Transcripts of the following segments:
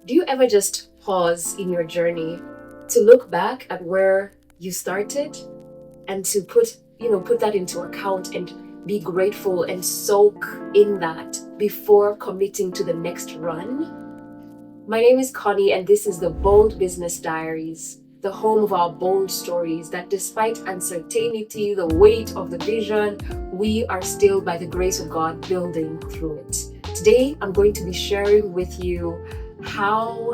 Do you ever just pause in your journey to look back at where you started and to put that into account and be grateful and soak in that before committing to the next run? My name is Connie, and this is the Bold Business Diaries, the home of our bold stories that, despite uncertainty, the weight of the vision, we are still, by the grace of God, building through it. Today, I'm going to be sharing with you how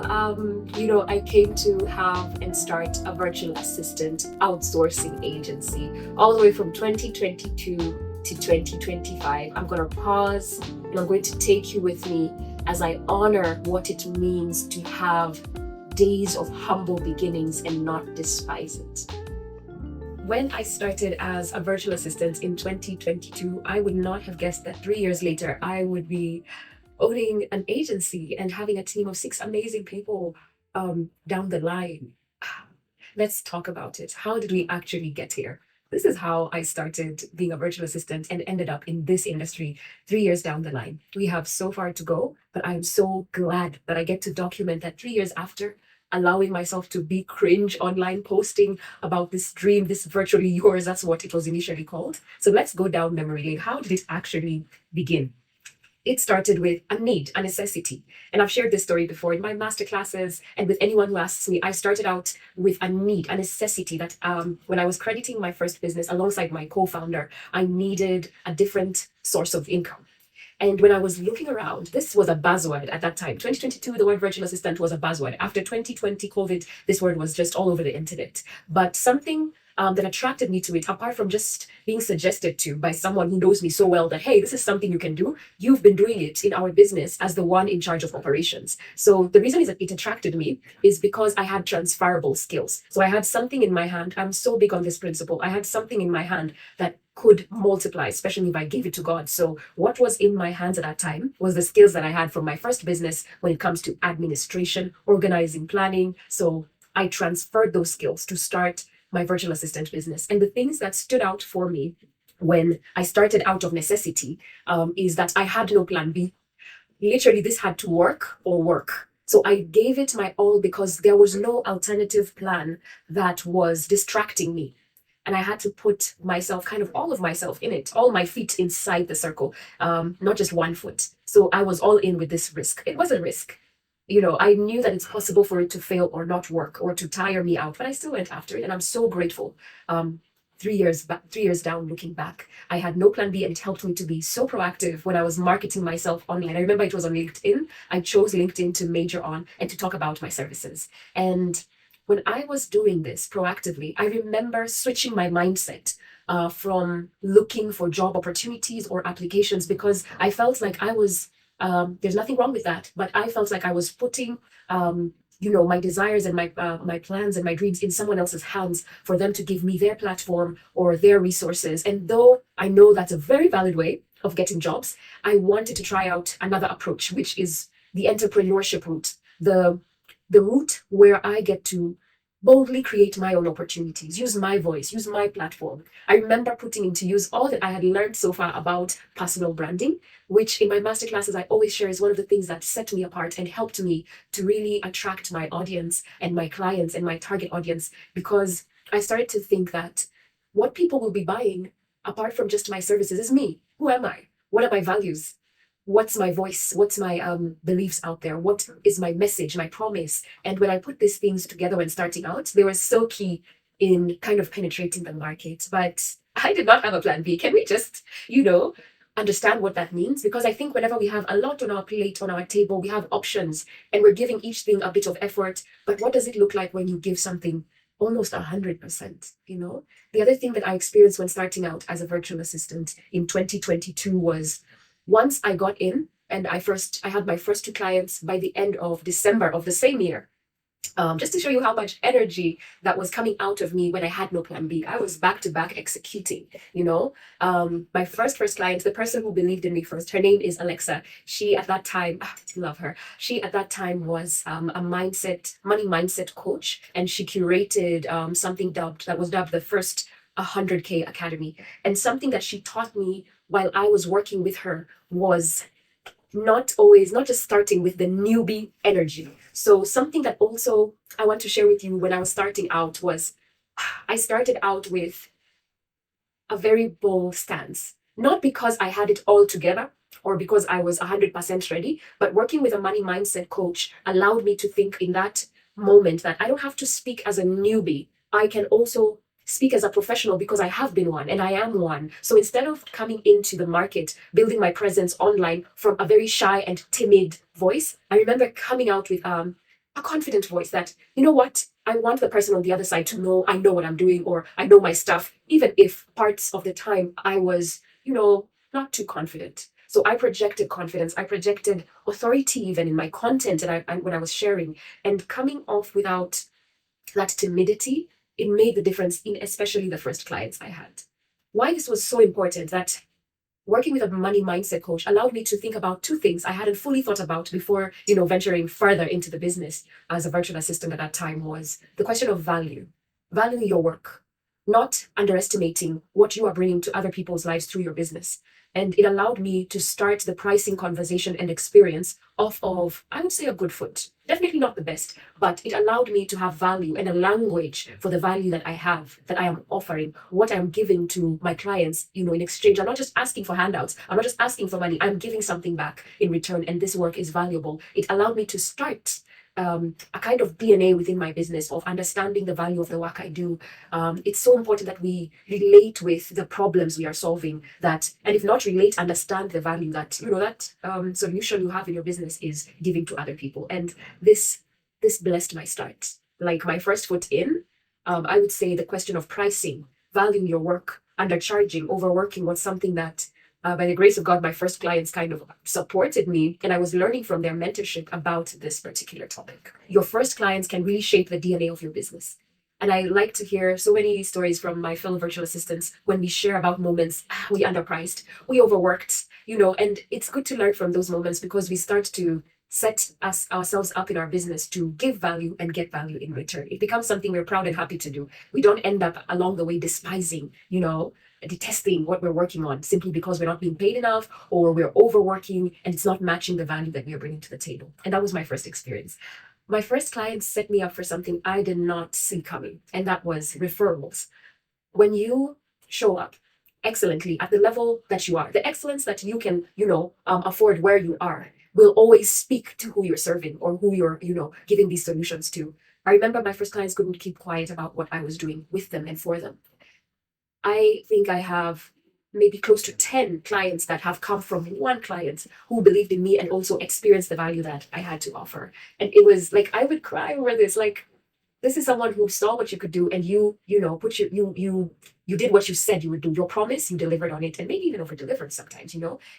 I came to have and start a virtual assistant outsourcing agency all the way from 2022 to 2025. I'm going to pause and I'm going to take you with me as I honor what it means to have days of humble beginnings and not despise it. When I started as a virtual assistant in 2022, I would not have guessed that 3 years later, I would be owning an agency and having a team of six amazing people down the line. Let's talk about it. How did we actually get here? This is how I started being a virtual assistant and ended up in this industry 3 years down the line. We have so far to go, but I'm so glad that I get to document that 3 years after, allowing myself to be cringe online posting about this dream, this virtually yours. That's what it was initially called. So let's go down memory lane. How did it actually begin? It started with a need, a necessity. And I've shared this story before in my master classes and with anyone who asks me. I started out with a need, a necessity that when I was crediting my first business alongside my co founder, I needed a different source of income. And when I was looking around, this was a buzzword at that time. 2022, the word virtual assistant was a buzzword. After 2020 COVID, this word was just all over the internet. But something that attracted me to it, apart from just being suggested to by someone who knows me so well that, hey, this is something you can do. You've been doing it in our business as the one in charge of operations. So the reason is that it attracted me is because I had transferable skills. So I had something in my hand. I'm so big on this principle. I had something in my hand that could multiply, especially if I gave it to God. So what was in my hands at that time was the skills that I had from my first business when it comes to administration, organizing, planning. So I transferred those skills to start my virtual assistant business. And the things that stood out for me when I started out of necessity is that I had no plan B. Literally, this had to work or work. So I gave it my all because there was no alternative plan that was distracting me. And I had to put myself, kind of all of myself in it, all my feet inside the circle, not just one foot. So I was all in with this risk. It was a risk. I knew that it's possible for it to fail or not work or to tire me out, but I still went after it. And I'm so grateful. 3 years back, 3 years down, looking back, I had no plan B, and it helped me to be so proactive when I was marketing myself online. I remember it was on LinkedIn. I chose LinkedIn to major on and to talk about my services. And when I was doing this proactively, I remember switching my mindset from looking for job opportunities or applications because I felt like I was, there's nothing wrong with that, but I felt like I was putting, my desires and my plans and my dreams in someone else's hands for them to give me their platform or their resources. And though I know that's a very valid way of getting jobs, I wanted to try out another approach, which is the entrepreneurship route, the route where I get to boldly create my own opportunities, use my voice, use my platform. I remember putting into use all that I had learned so far about personal branding, which in my masterclasses I always share is one of the things that set me apart and helped me to really attract my audience and my clients and my target audience, because I started to think that what people will be buying apart from just my services is me. Who am I? What are my values? What's my voice? What's my beliefs out there? What is my message, my promise? And when I put these things together when starting out, they were so key in kind of penetrating the market. But I did not have a plan B. Can we just, understand what that means? Because I think whenever we have a lot on our plate, on our table, we have options and we're giving each thing a bit of effort. But what does it look like when you give something almost 100%? The other thing that I experienced when starting out as a virtual assistant in 2022 was, once I got in and I had my first two clients by the end of December of the same year. Just to show you how much energy that was coming out of me when I had no plan B. I was back to back executing, my first client, the person who believed in me first, her name is Alexa. She at that time, love her. She at that time was a money mindset coach, and she curated something that was dubbed the first 100K Academy. And something that she taught me while I was working with her was not just starting with the newbie energy. So something that also I want to share with you when I was starting out was I started out with a very bold stance. Not because I had it all together or because I was 100% ready, but working with a money mindset coach allowed me to think in that moment that I don't have to speak as a newbie. I can also speak as a professional because I have been one and I am one. So instead of coming into the market, building my presence online from a very shy and timid voice, I remember coming out with a confident voice that, you know what, I want the person on the other side to know I know what I'm doing or I know my stuff, even if parts of the time I was, not too confident. So I projected confidence, I projected authority even in my content and when I was sharing, and coming off without that timidity, it made the difference in especially the first clients I had. Why this was so important that working with a money mindset coach allowed me to think about two things I hadn't fully thought about before, venturing further into the business as a virtual assistant at that time was the question of value. Value your work, not underestimating what you are bringing to other people's lives through your business. And it allowed me to start the pricing conversation and experience off of, I would say, a good foot. Definitely not the best, but it allowed me to have value and a language for the value that I have, that I am offering, what I'm giving to my clients, in exchange. I'm not just asking for handouts. I'm not just asking for money. I'm giving something back in return. And this work is valuable. It allowed me to start a kind of DNA within my business of understanding the value of the work I do. It's so important that we relate with the problems we are solving. That, and if not relate, understand the value that solution you have in your business is giving to other people. And this blessed my start. Like my first foot in, I would say the question of pricing, valuing your work, undercharging, overworking was something that by the grace of God, my first clients kind of supported me, and I was learning from their mentorship about this particular topic. Your first clients can really shape the DNA of your business. And I like to hear so many stories from my fellow virtual assistants when we share about moments we underpriced, we overworked, and it's good to learn from those moments because we start to set ourselves up in our business to give value and get value in return. It becomes something we're proud and happy to do. We don't end up along the way despising, detesting what we're working on simply because we're not being paid enough or we're overworking and it's not matching the value that we're bringing to the table. And that was my first experience. My first client set me up for something I did not see coming, and that was referrals. When you show up excellently at the level that you are, the excellence that you can, afford where you are, will always speak to who you're serving or who you're, giving these solutions to. I remember my first clients couldn't keep quiet about what I was doing with them and for them. I think I have maybe close to 10 clients that have come from one client who believed in me and also experienced the value that I had to offer. And it was like I would cry over this, like this is someone who saw what you could do and you did what you said you would do. Your promise, you delivered on it, and maybe even over delivered sometimes,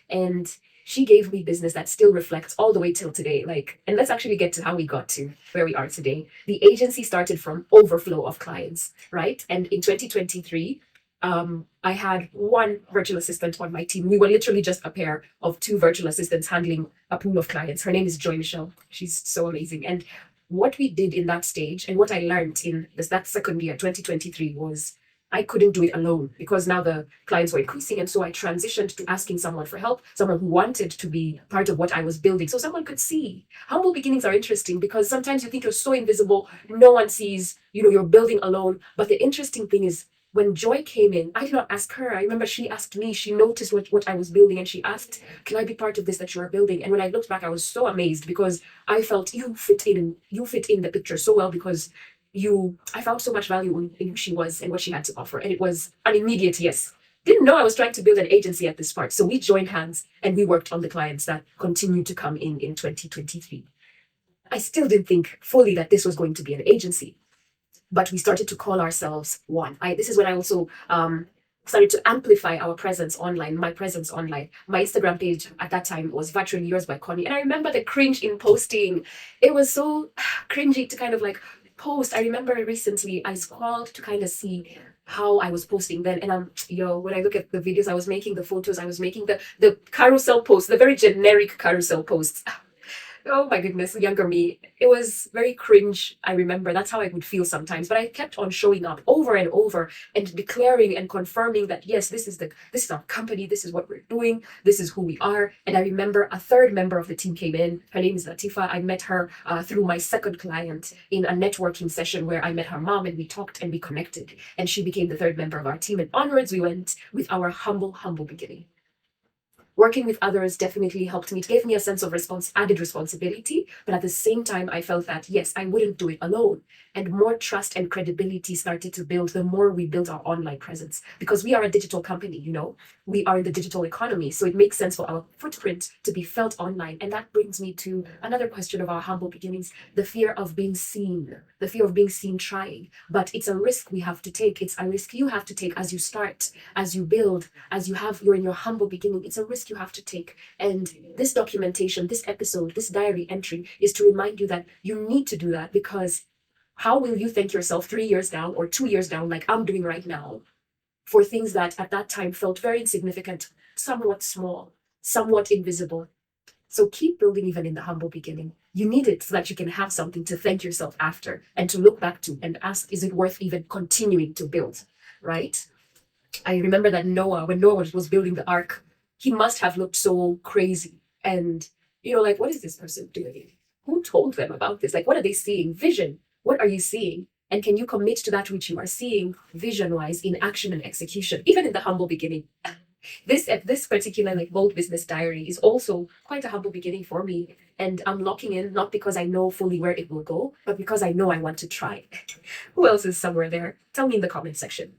and she gave me business that still reflects all the way till today. Like, and let's actually get to how we got to where we are today. The agency started from overflow of clients, right? And in 2023, I had one virtual assistant on my team. We were literally just a pair of two virtual assistants handling a pool of clients. Her name is Joy Michelle. She's so amazing. And what we did in that stage and what I learned in that second year, 2023, was I couldn't do it alone because now the clients were increasing. And so I transitioned to asking someone for help, someone who wanted to be part of what I was building. So someone could see. Humble beginnings are interesting because sometimes you think you're so invisible, no one sees, you're building alone. But the interesting thing is when Joy came in, I did not ask her. I remember she asked me, she noticed what I was building and she asked, can I be part of this that you are building? And when I looked back, I was so amazed because I felt you fit in the picture so well because I found so much value in who she was and what she had to offer. And it was an immediate yes. Didn't know I was trying to build an agency at this part. So we joined hands and we worked on the clients that continued to come in 2023. I still didn't think fully that this was going to be an agency, but we started to call ourselves one. This is when I also started to amplify our presence online, my presence online. My Instagram page at that time was Virtually Yours by Connie. And I remember the cringe in posting. It was so cringy to kind of like post. I remember recently I scrolled to kind of see how I was posting then. And when I look at the videos I was making, the photos I was making, the carousel posts, the very generic carousel posts. Oh my goodness, younger me. It was very cringe. I remember that's how I would feel sometimes. But I kept on showing up over and over and declaring and confirming that yes, this is our company, this is what we're doing, this is who we are. And I remember a third member of the team came in. Her name is Latifa. I met her through my second client in a networking session where I met her mom and we talked and we connected. And she became the third member of our team. And onwards we went with our humble beginning. Working with others definitely helped me. It gave me a sense of added responsibility, but at the same time, I felt that yes, I wouldn't do it alone. And more trust and credibility started to build the more we built our online presence. Because we are a digital company, we are in the digital economy. So it makes sense for our footprint to be felt online. And that brings me to another question of our humble beginnings, the fear of being seen, the fear of being seen trying. But it's a risk we have to take. It's a risk you have to take as you start, as you build, you're in your humble beginning. It's a risk you have to take. And this documentation, this episode, this diary entry is to remind you that you need to do that, because how will you thank yourself 3 years down or 2 years down, like I'm doing right now, for things that at that time felt very insignificant, somewhat small, somewhat invisible? So keep building even in the humble beginning. You need it so that you can have something to thank yourself after and to look back to and ask, is it worth even continuing to build? Right? I remember that when Noah was building the ark, he must have looked so crazy. And, like, what is this person doing? Who told them about this? Like, what are they seeing? Vision. What are you seeing? And can you commit to that which you are seeing vision wise in action and execution, even in the humble beginning? This particular like bold business diary is also quite a humble beginning for me. And I'm locking in not because I know fully where it will go, but because I know I want to try. Who else is somewhere there? Tell me in the comment section.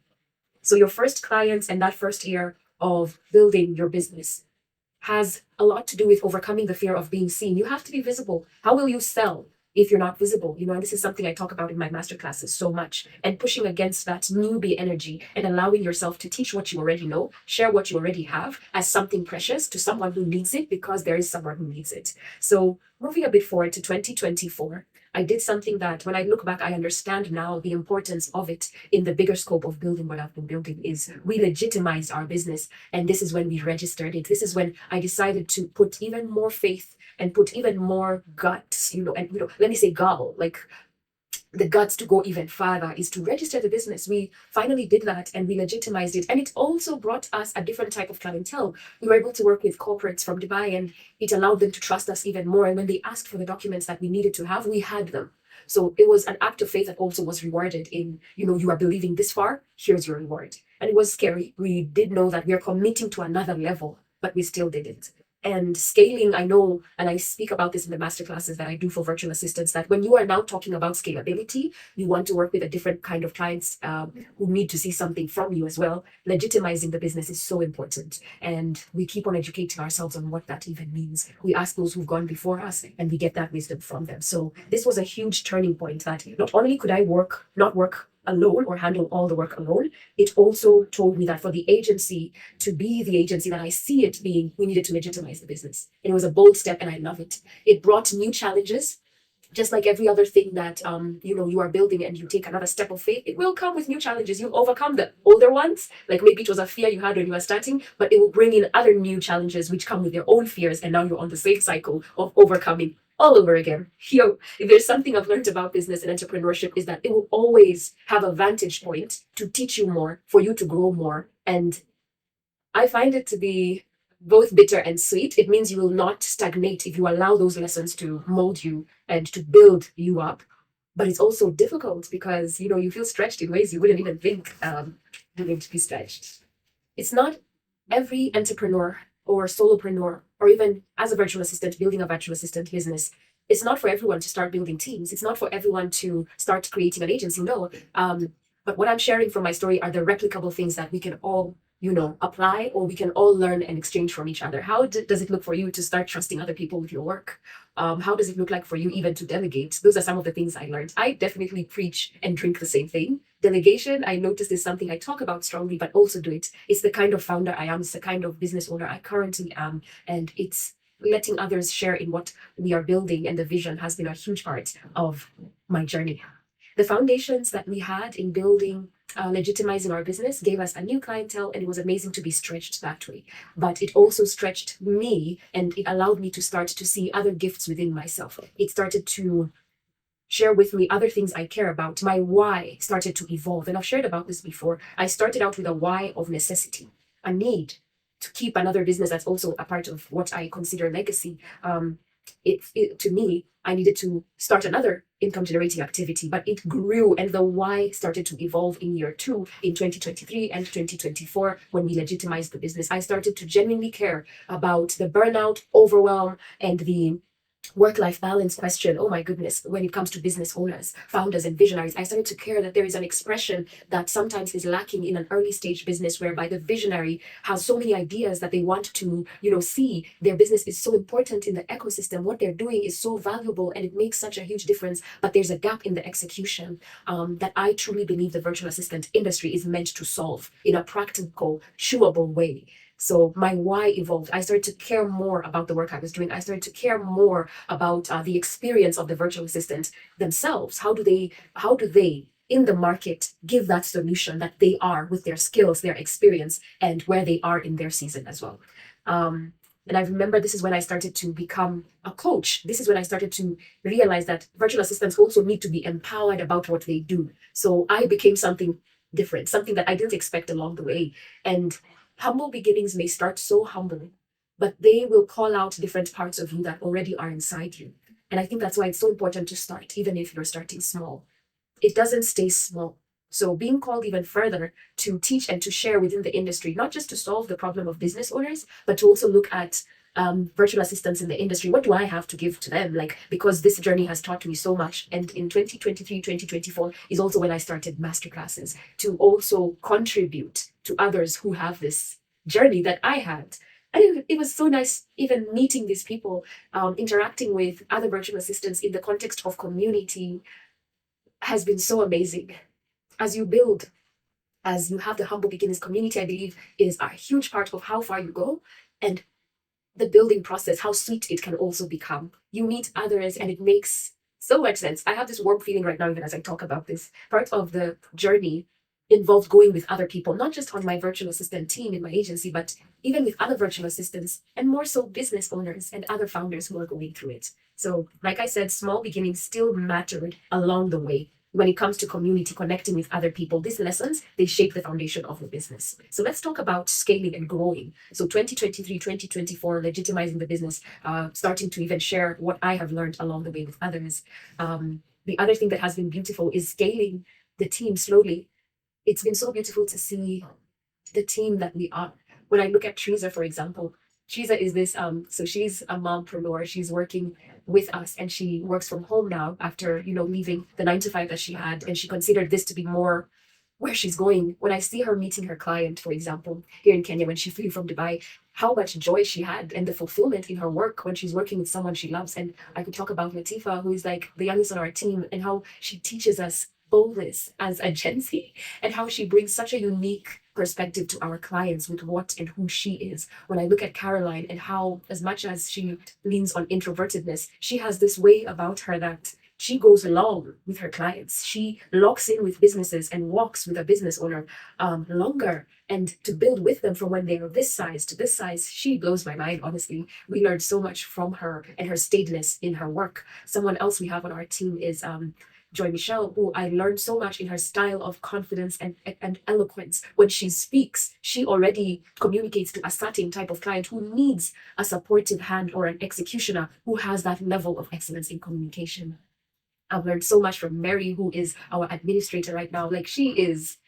So your first clients and that first year of building your business has a lot to do with overcoming the fear of being seen. You have to be visible. How will you sell if you're not visible? And this is something I talk about in my masterclasses so much. And pushing against that newbie energy and allowing yourself to teach what you already know, share what you already have as something precious to someone who needs it, because there is someone who needs it. So moving a bit forward to 2024, I did something that when I look back, I understand now the importance of it in the bigger scope of building what I've been building is we legitimized our business. And this is when we registered it. This is when I decided to put even more faith and put even more guts, let me say gall, like the guts to go even further is to register the business. We finally did that and we legitimized it. And it also brought us a different type of clientele. We were able to work with corporates from Dubai and it allowed them to trust us even more. And when they asked for the documents that we needed to have, we had them. So it was an act of faith that also was rewarded in, you are believing this far, here's your reward. And it was scary. We did know that we are committing to another level, but we still did it. And scaling, I know, and I speak about this in the masterclasses that I do for virtual assistants, that when you are now talking about scalability, you want to work with a different kind of clients who need to see something from you as well. Legitimizing the business is so important. And we keep on educating ourselves on what that even means. We ask those who've gone before us and we get that wisdom from them. So this was a huge turning point that not only could I not work alone or handle all the work alone, it also told me that for the agency to be the agency that I see it being, we needed to legitimize the business. And it was a bold step and I love it. It brought new challenges. Just like every other thing that you are building and you take another step of faith, it will come with new challenges. You'll overcome the older ones, like maybe it was a fear you had when you were starting, but it will bring in other new challenges which come with their own fears, and now you're on the same cycle of overcoming all over again. If there's something I've learned about business and entrepreneurship is that it will always have a vantage point to teach you more, for you to grow more. And I find it to be both bitter and sweet. It means you will not stagnate if you allow those lessons to mold you and to build you up. But it's also difficult because, you feel stretched in ways you wouldn't even think you're going to be stretched. It's not every entrepreneur or solopreneur, or even as a virtual assistant, building a virtual assistant business. It's not for everyone to start building teams. It's not for everyone to start creating an agency. No. But what I'm sharing from my story are the replicable things that we can all apply, or we can all learn and exchange from each other. How does it look for you to start trusting other people with your work? How does it look like for you even to delegate? Those are some of the things I learned. I definitely preach and drink the same thing. Delegation, I noticed, is something I talk about strongly, but also do it. It's the kind of founder I am. It's the kind of business owner I currently am. And it's letting others share in what we are building. And the vision has been a huge part of my journey. The foundations that we had in building legitimizing our business gave us a new clientele, and it was amazing to be stretched that way. But it also stretched me, and it allowed me to start to see other gifts within myself. It started to share with me other things I care about. My why started to evolve. And I've shared about this before. I started out with a why of necessity, a need to keep another business that's also a part of what I consider legacy. To me, I needed to start another income generating activity, but it grew, and the why started to evolve in year two, in 2023 and 2024, when we legitimized the business. I started to genuinely care about the burnout, overwhelm, and the work-life balance question. Oh my goodness, when it comes to business owners, founders, and visionaries, I started to care that there is an expression that sometimes is lacking in an early stage business, whereby the visionary has so many ideas that they want to see their business is so important in the ecosystem, what they're doing is so valuable, and it makes such a huge difference, but there's a gap in the execution, that I truly believe the virtual assistant industry is meant to solve in a practical, chewable way. So my why evolved. I started to care more about the work I was doing. I started to care more about the experience of the virtual assistant themselves. How do they in the market give that solution that they are, with their skills, their experience, and where they are in their season as well. And I remember this is when I started to become a coach. This is when I started to realize that virtual assistants also need to be empowered about what they do. So I became something different, something that I didn't expect along the way. And humble beginnings may start so humble, but they will call out different parts of you that already are inside you. And I think that's why it's so important to start, even if you're starting small. It doesn't stay small. So being called even further to teach and to share within the industry, not just to solve the problem of business owners, but to also look at virtual assistants in the industry. What do I have to give to them? Like, because this journey has taught me so much. And in 2023, 2024 is also when I started masterclasses to also contribute to others who have this journey that I had. And it was so nice even meeting these people, interacting with other virtual assistants in the context of community has been so amazing. As you build, as you have the humble beginnings community, I believe is a huge part of how far you go, and the building process, how sweet it can also become. You meet others and it makes so much sense. I have this warm feeling right now, even as I talk about this. Part of the journey involved going with other people, not just on my virtual assistant team in my agency, but even with other virtual assistants, and more so business owners and other founders who are going through it. So, like I said, small beginnings still mattered along the way. When it comes to community, connecting with other people, these lessons, they shape the foundation of the business. So let's talk about scaling and growing. So 2023, 2024, legitimizing the business, starting to even share what I have learned along the way with others. The other thing that has been beautiful is scaling the team slowly. It's been so beautiful to see the team that we are. When I look at Teresa, for example, Teresa is this, so she's a mompreneur. She's working with us, and she works from home now after, leaving the 9 to 5 that she had. And she considered this to be more where she's going. When I see her meeting her client, for example, here in Kenya, when she flew from Dubai, how much joy she had and the fulfillment in her work when she's working with someone she loves. And I could talk about Latifa, who is like the youngest on our team, and how she teaches us boldness as a Gen Z, and how she brings such a unique perspective to our clients with what and who she is. When I look at Caroline, and how, as much as she leans on introvertedness, she has this way about her that she goes long with her clients. She locks in with businesses and walks with a business owner longer, and to build with them from when they are this size to this size. She blows my mind, honestly. We learned so much from her and her staidness in her work. Someone else we have on our team is Joy Michelle, who I learned so much in her style of confidence and eloquence. When she speaks, she already communicates to a certain type of client who needs a supportive hand, or an executioner who has that level of excellence in communication. I've learned so much from Mary, who is our administrator right now. Like, she's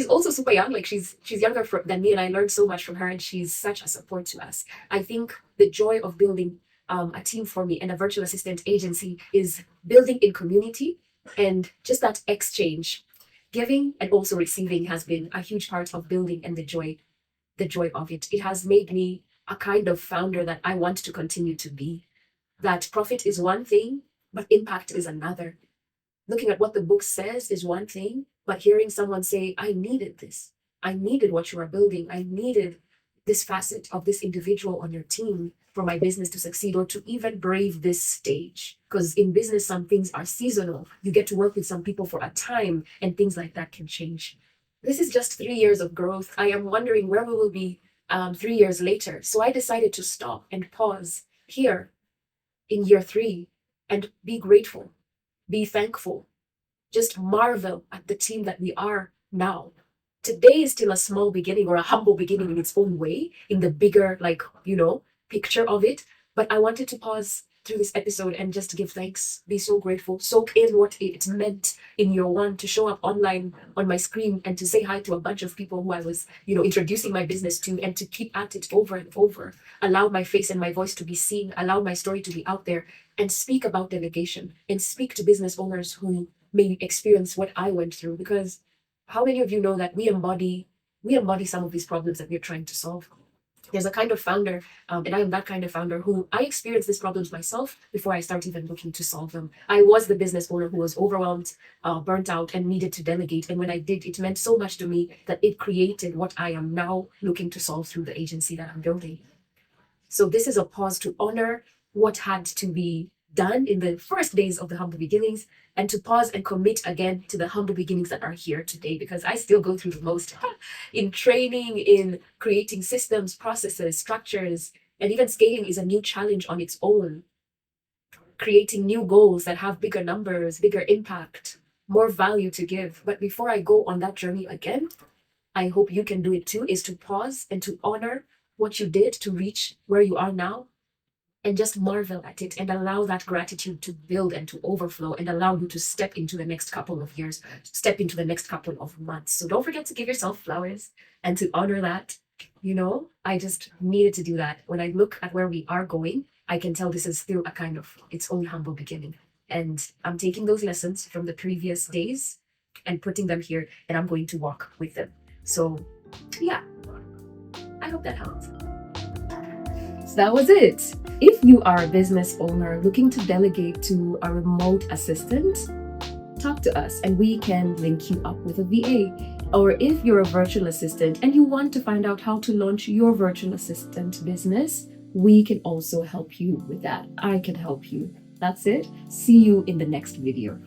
also super young. Like, she's younger than me, and I learned so much from her, and she's such a support to us. I think the joy of building a team for me and a virtual assistant agency is building in community, and just that exchange. Giving and also receiving has been a huge part of building, and the joy of it. It has made me a kind of founder that I want to continue to be. That profit is one thing, but impact is another. Looking at what the book says is one thing, but hearing someone say, I needed this. I needed what you are building. I needed this facet of this individual on your team for my business to succeed, or to even brave this stage. Because in business, some things are seasonal. You get to work with some people for a time, and things like that can change. this is just 3 years of growth. I am wondering where we will be 3 years later. So I decided to stop and pause here in year 3 and be grateful, be thankful, just marvel at the team that we are now. Today is still a small beginning or a humble beginning in its own way, in the bigger, like, picture of it. But I wanted to pause through this episode and just give thanks, be so grateful, soak in what it meant in year 1 to show up online on my screen and to say hi to a bunch of people who I was, introducing my business to, and to keep at it over and over. Allow my face and my voice to be seen, allow my story to be out there, and speak about delegation and speak to business owners who may experience what I went through. Because how many of you know that we embody some of these problems that we're trying to solve? There's a kind of founder, and I am that kind of founder who I experienced these problems myself before I started even looking to solve them. I was the business owner who was overwhelmed, burnt out, and needed to delegate. And when I did, it meant so much to me that it created what I am now looking to solve through the agency that I'm building. So this is a pause to honor what had to be done in the first days of the humble beginnings, and to pause and commit again to the humble beginnings that are here today, because I still go through the most in training, in creating systems, processes, structures, and even scaling is a new challenge on its own. Creating new goals that have bigger numbers, bigger impact, more value to give. But before I go on that journey again, I hope you can do it too, is to pause and to honor what you did to reach where you are now, and just marvel at it and allow that gratitude to build and to overflow and allow you to step into the next couple of years, step into the next couple of months. So don't forget to give yourself flowers and to honor that. I just needed to do that. When I look at where we are going, I can tell this is still a kind of its own humble beginning. And I'm taking those lessons from the previous days and putting them here, and I'm going to walk with them. So, yeah, I hope that helps. So that was it. If you are a business owner looking to delegate to a remote assistant, talk to us and we can link you up with a VA. Or if you're a virtual assistant and you want to find out how to launch your virtual assistant business, we can also help you with that. I can help you. That's it. See you in the next video.